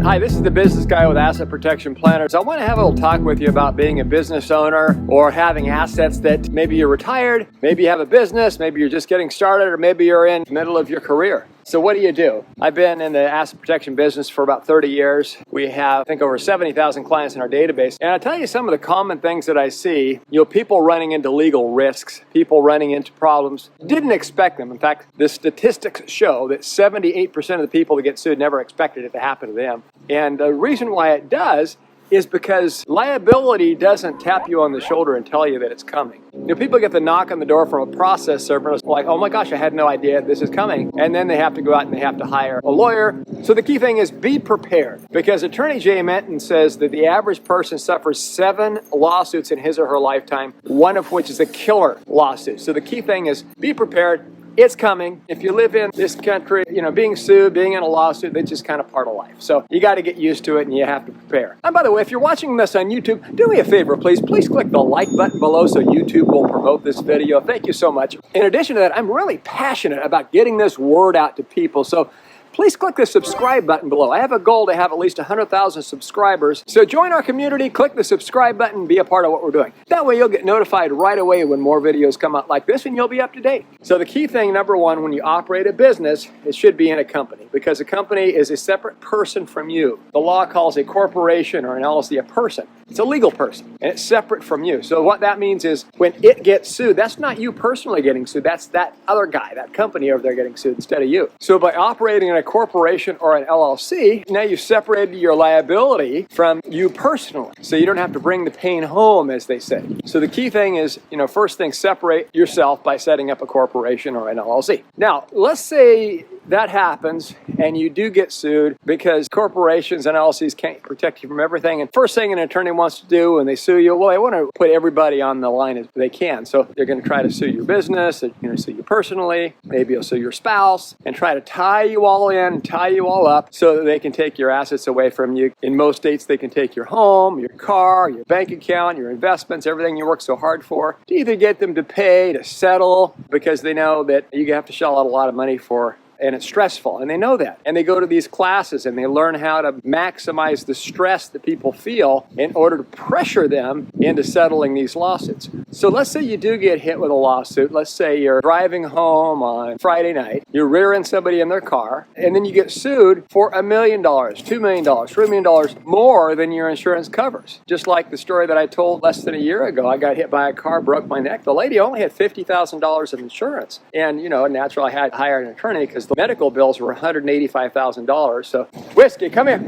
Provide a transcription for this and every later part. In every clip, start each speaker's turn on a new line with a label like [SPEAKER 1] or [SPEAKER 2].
[SPEAKER 1] Hi, this is the business guy with Asset Protection Planners. I want to have a little talk with you about being a business owner or having assets that maybe you're retired, maybe you have a business, maybe you're just getting started, or maybe you're in the middle of your career. So what do? I've been in the asset protection business for about 30 years. We have, I think, over 70,000 clients in our database. And I'll tell you some of the common things that I see. People running into legal risks, people running into problems, didn't expect them. In fact, the statistics show that 78% of the people that get sued never expected it to happen to them. And the reason why it does is because liability doesn't tap you on the shoulder and tell you that it's coming. People get the knock on the door from a process server, and it's like, oh my gosh, I had no idea this is coming. And then they have to go out and they have to hire a lawyer. So the key thing is be prepared, because Attorney Jay Menton says that the average person suffers 7 lawsuits in his or her lifetime, one of which is a killer lawsuit. So the key thing is be prepared. It's coming. If you live in this country, being sued, being in a lawsuit, that's just kind of part of life. So you got to get used to it and you have to prepare. And by the way, if you're watching this on YouTube, do me a favor, please. Please click the like button below so YouTube will promote this video. Thank you so much. In addition to that, I'm really passionate about getting this word out to people. So please click the subscribe button below. I have a goal to have at least 100,000 subscribers. So join our community, click the subscribe button, be a part of what we're doing. That way you'll get notified right away when more videos come out like this and you'll be up to date. So the key thing, number one, when you operate a business, it should be in a company, because a company is a separate person from you. The law calls a corporation or an LLC a person. It's a legal person and it's separate from you. So what that means is when it gets sued, that's not you personally getting sued. That's that other guy, that company over there getting sued instead of you. So by operating in a corporation or an LLC, now you've separated your liability from you personally. So you don't have to bring the pain home, as they say. So the key thing is, first thing, separate yourself by setting up a corporation or an LLC. Now, let's say that happens and you do get sued because corporations and LLCs can't protect you from everything. And first thing an attorney wants to do when they sue you, well, they want to put everybody on the line as they can. So they're going to try to sue your business, they're going to sue you personally, maybe you'll sue your spouse, and try to tie you all in, tie you all up so that they can take your assets away from you. In most states, they can take your home, your car, your bank account, your investments, everything you work so hard for, to either get them to pay, to settle, because they know that you have to shell out a lot of money for, and it's stressful, and they know that. And they go to these classes and they learn how to maximize the stress that people feel in order to pressure them into settling these lawsuits. So let's say you do get hit with a lawsuit. Let's say you're driving home on Friday night, you're rearing somebody in their car, and then you get sued for $1 million, $2 million, $3 million more than your insurance covers. Just like the story that I told less than a year ago. I got hit by a car, broke my neck. The lady only had $50,000 of insurance. And, naturally I had to hire an attorney because the medical bills were $185,000. So, Whiskey, come here.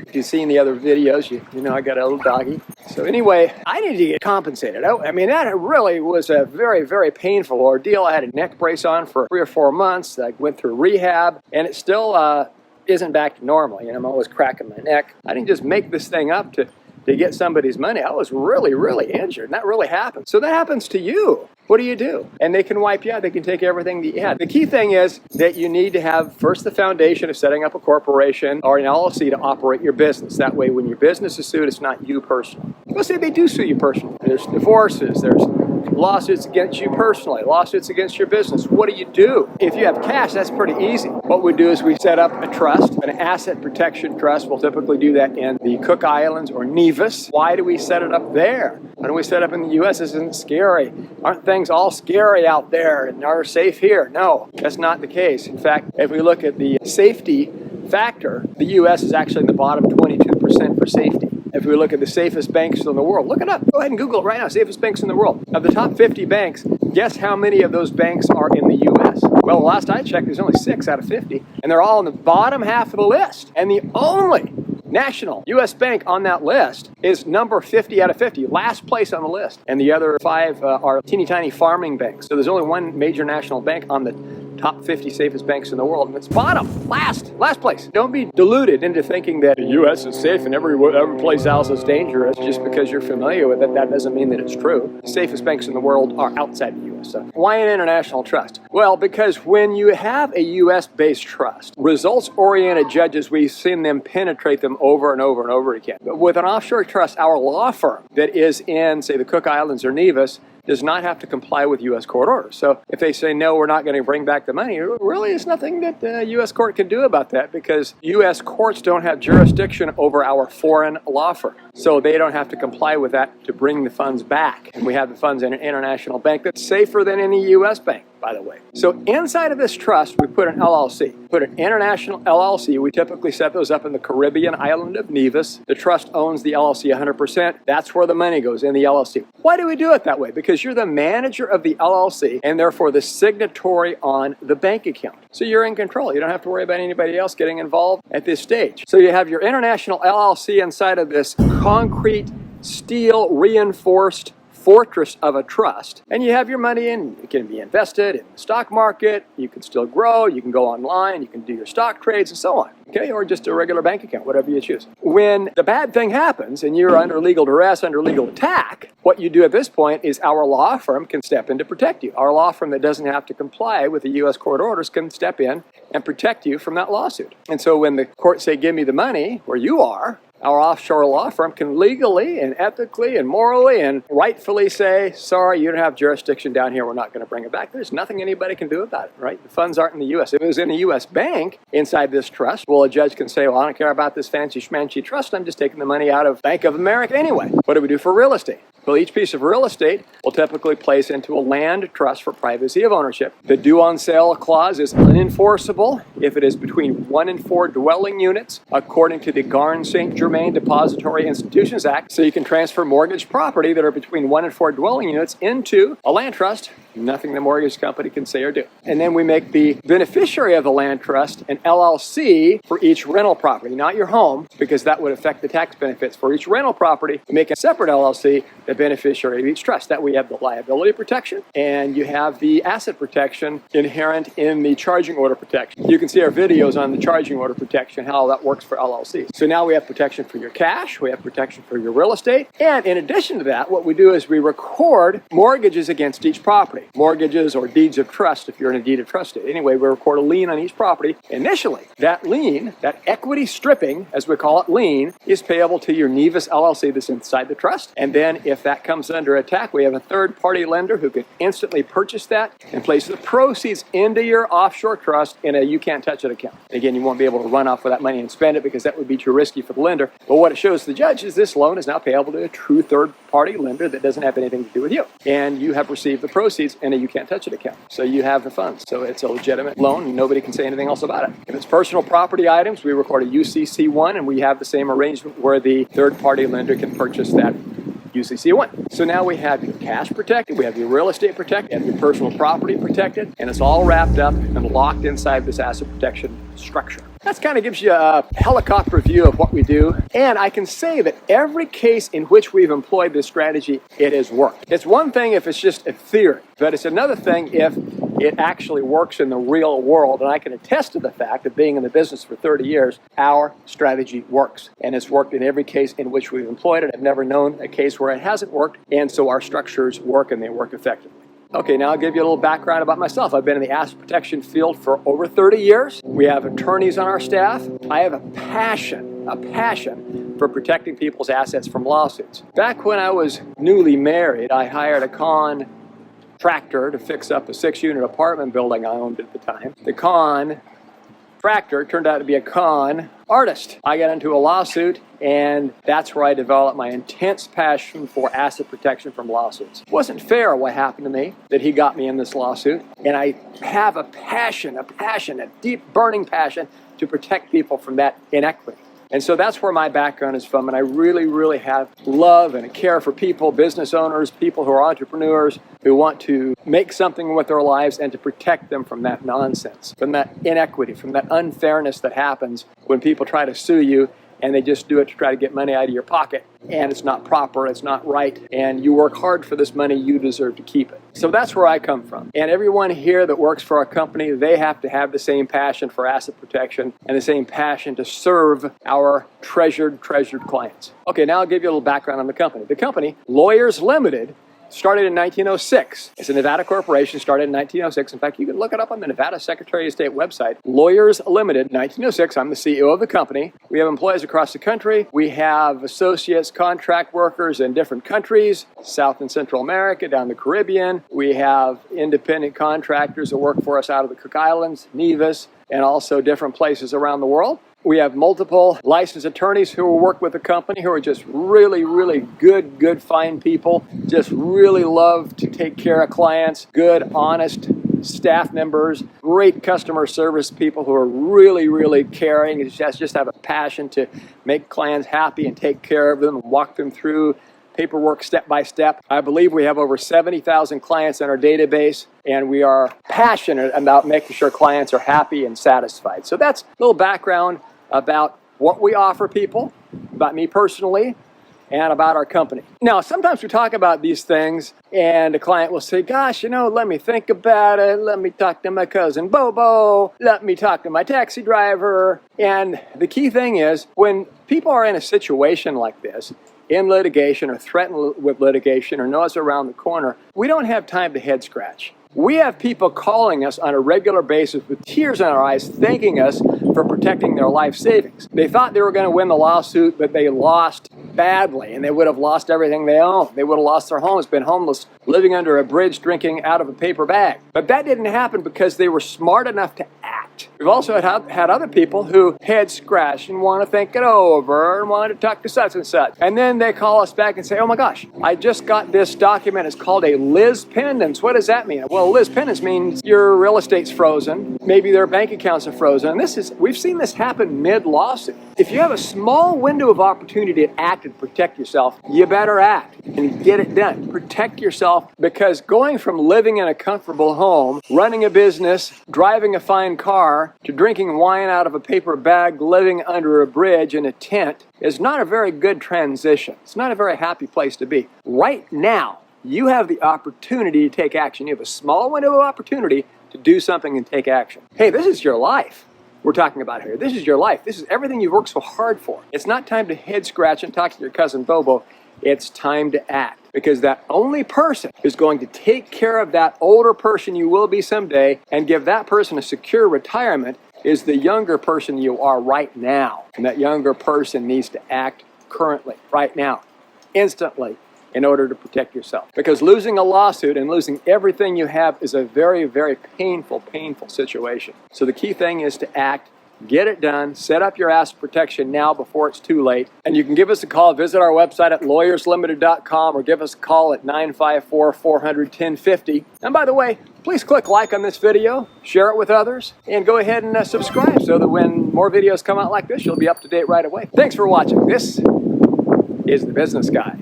[SPEAKER 1] If you've seen the other videos, you know I got a little doggy. So anyway, I needed to get compensated. I mean, that really was a very, very painful ordeal. I had a neck brace on for 3 or 4 months. I went through rehab, and it still isn't back to normal. I'm always cracking my neck. I didn't just make this thing up to get somebody's money. I was really, really injured, and that really happened. So that happens to you. What do? And they can wipe you out. They can take everything that you had. The key thing is that you need to have first the foundation of setting up a corporation or an LLC to operate your business. That way, when your business is sued, it's not you personally. Let's say they do sue you personally. There's divorces, there's lawsuits against you personally, lawsuits against your business. What do? If you have cash, that's pretty easy. What we do is we set up a trust, an asset protection trust. We'll typically do that in the Cook Islands or Nevis. Why do we set it up there? Why don't we set it up in the U.S.? This isn't scary. Aren't things all scary out there and are safe here? No, that's not the case. In fact, if we look at the safety factor, the U.S. is actually in the bottom 22% for safety. If we look at the safest banks in the world, look it up. Go ahead and Google it right now. Safest banks in the world. Of the top 50 banks, guess how many of those banks are in the U.S.? Well, last I checked, there's only 6 out of 50, and they're all in the bottom half of the list. And the only national U.S. bank on that list is number 50 out of 50, last place on the list. And the other 5 are teeny tiny farming banks. So there's only one major national bank on the top 50 safest banks in the world, and it's bottom, last place. Don't be deluded into thinking that the U.S. is safe and every place else is dangerous just because you're familiar with it. That doesn't mean that it's true. The safest banks in the world are outside the U.S. So why an international trust? Well, because when you have a U.S.-based trust, results-oriented judges, we've seen them penetrate them over and over and over again. But with an offshore trust, our law firm that is in, say, the Cook Islands or Nevis, does not have to comply with U.S. court orders. So if they say, no, we're not going to bring back the money, really there's nothing that the U.S. court can do about that, because U.S. courts don't have jurisdiction over our foreign law firm. So they don't have to comply with that to bring the funds back. And we have the funds in an international bank that's safer than any U.S. bank, by the way. So inside of this trust, we put an LLC, put an international LLC. We typically set those up in the Caribbean island of Nevis. The trust owns the LLC 100%. That's where the money goes, in the LLC. Why do we do it that way? Because you're the manager of the LLC and therefore the signatory on the bank account. So you're in control. You don't have to worry about anybody else getting involved at this stage. So you have your international LLC inside of this concrete, steel, reinforced fortress of a trust, and you have your money in. It can be invested in the stock market, you can still grow, you can go online, you can do your stock trades and so on, okay, or just a regular bank account, whatever you choose. When the bad thing happens and you're under legal duress, under legal attack, what you do at this point is our law firm can step in to protect you. Our law firm that doesn't have to comply with the U.S. court orders can step in and protect you from that lawsuit. And so when the courts say, give me the money where you are, our offshore law firm can legally and ethically and morally and rightfully say, sorry, you don't have jurisdiction down here. We're not going to bring it back. There's nothing anybody can do about it, right? The funds aren't in the U.S. If it was in a U.S. bank inside this trust, well, a judge can say, well, I don't care about this fancy schmancy trust. I'm just taking the money out of Bank of America anyway. What do we do for real estate? Well, each piece of real estate will typically place into a land trust for privacy of ownership. The due on sale clause is unenforceable if it is between 1 and 4 dwelling units, according to the Garn-St. Germain Depository Institutions Act. So you can transfer mortgage property that are between 1 and 4 dwelling units into a land trust. Nothing the mortgage company can say or do. And then we make the beneficiary of the land trust an LLC for each rental property, not your home, because that would affect the tax benefits. For each rental property, we make a separate LLC, the beneficiary of each trust. That way you have the liability protection and you have the asset protection inherent in the charging order protection. You can see our videos on the charging order protection, how that works for LLCs. So now we have protection for your cash, we have protection for your real estate, and in addition to that, what we do is we record mortgages against each property. Mortgages or deeds of trust if you're in a deed of trust. Anyway, we record a lien on each property. Initially, that lien, that equity stripping, as we call it, lien, is payable to your Nevis LLC that's inside the trust. And then if that comes under attack, we have a third-party lender who can instantly purchase that and place the proceeds into your offshore trust in a you can't touch it account. Again, you won't be able to run off with that money and spend it because that would be too risky for the lender. But what it shows the judge is this loan is now payable to a true third-party lender that doesn't have anything to do with you. And you have received the proceeds in a you can't touch it account. So you have the funds. So it's a legitimate loan and nobody can say anything else about it. If it's personal property items, we record a UCC1 and we have the same arrangement where the third-party lender can purchase that UCC1. So now we have your cash protected, we have your real estate protected, and your personal property protected, and it's all wrapped up and locked inside this asset protection structure. That kind of gives you a helicopter view of what we do. And I can say that every case in which we've employed this strategy, it has worked. It's one thing if it's just a theory, but it's another thing if it actually works in the real world. And I can attest to the fact that being in the business for 30 years, our strategy works. And it's worked in every case in which we've employed it. I've never known a case where it hasn't worked. And so our structures work and they work effectively. Okay, now I'll give you a little background about myself. I've been in the asset protection field for over 30 years. We have attorneys on our staff. I have a passion for protecting people's assets from lawsuits. Back when I was newly married, I hired a contractor to fix up a 6-unit apartment building I owned at the time. The contractor turned out to be a con artist. I got into a lawsuit, and that's where I developed my intense passion for asset protection from lawsuits. It wasn't fair what happened to me that he got me in this lawsuit, and I have a deep burning passion to protect people from that inequity. And so that's where my background is from, and I really have love and a care for people, business owners, people who are entrepreneurs, who want to make something with their lives and to protect them from that nonsense, from that inequity, from that unfairness that happens when people try to sue you and they just do it to try to get money out of your pocket. And it's not proper, it's not right, and you work hard for this money, you deserve to keep it. So that's where I come from. And everyone here that works for our company, they have to have the same passion for asset protection and the same passion to serve our treasured clients. Okay, now I'll give you a little background on the company. The company, Lawyers Limited, started in 1906. It's a Nevada corporation, started in 1906. In fact, you can look it up on the Nevada Secretary of State website. Lawyers Limited, 1906. I'm the CEO of the company. We have employees across the country. We have associates, contract workers in different countries, South and Central America, down the Caribbean. We have independent contractors that work for us out of the Cook Islands, Nevis, and also different places around the world. We have multiple licensed attorneys who work with the company who are just really, really good, fine people. Just really love to take care of clients, good, honest staff members, great customer service people who are really, really caring and just have a passion to make clients happy and take care of them and walk them through paperwork step by step. I believe we have over 70,000 clients in our database, and we are passionate about making sure clients are happy and satisfied. So that's a little background about what we offer people, about me personally, and about our company. Now, sometimes we talk about these things and a client will say, gosh, let me think about it. Let me talk to my cousin Bobo. Let me talk to my taxi driver. And the key thing is, when people are in a situation like this, in litigation or threatened with litigation or know us around the corner, we don't have time to head scratch. We have people calling us on a regular basis with tears in our eyes, thanking us for protecting their life savings. They thought they were going to win the lawsuit, but they lost badly, and they would have lost everything they owned. They would have lost their homes, been homeless, living under a bridge, drinking out of a paper bag. But that didn't happen because they were smart enough to act. We've also had other people who head scratch and want to think it over and want to talk to such and such. And then they call us back and say, oh my gosh, I just got this document. It's called a lis pendens. What does that mean? Well, lis pendens means your real estate's frozen. Maybe their bank accounts are frozen. And we've seen this happen mid-lawsuit. If you have a small window of opportunity to act and protect yourself, you better act and get it done. Protect yourself, because going from living in a comfortable home, running a business, driving a fine car, to drinking wine out of a paper bag, living under a bridge in a tent is not a very good transition. It's not a very happy place to be. Right now, you have the opportunity to take action. You have a small window of opportunity to do something and take action. Hey, this is your life we're talking about here. This is your life. This is everything you've worked so hard for. It's not time to head scratch and talk to your cousin Bobo. It's time to act, because that only person who's going to take care of that older person you will be someday and give that person a secure retirement is the younger person you are right now. And that younger person needs to act currently, right now, instantly, in order to protect yourself. Because losing a lawsuit and losing everything you have is a very, very painful situation. So the key thing is to act. Get it done. Set up your asset protection now before it's too late. And you can give us a call. Visit our website at lawyerslimited.com or give us a call at 954-400-1050. And by the way, please click like on this video, share it with others, and go ahead and subscribe so that when more videos come out like this, you'll be up to date right away. Thanks for watching. This is The Business Guy.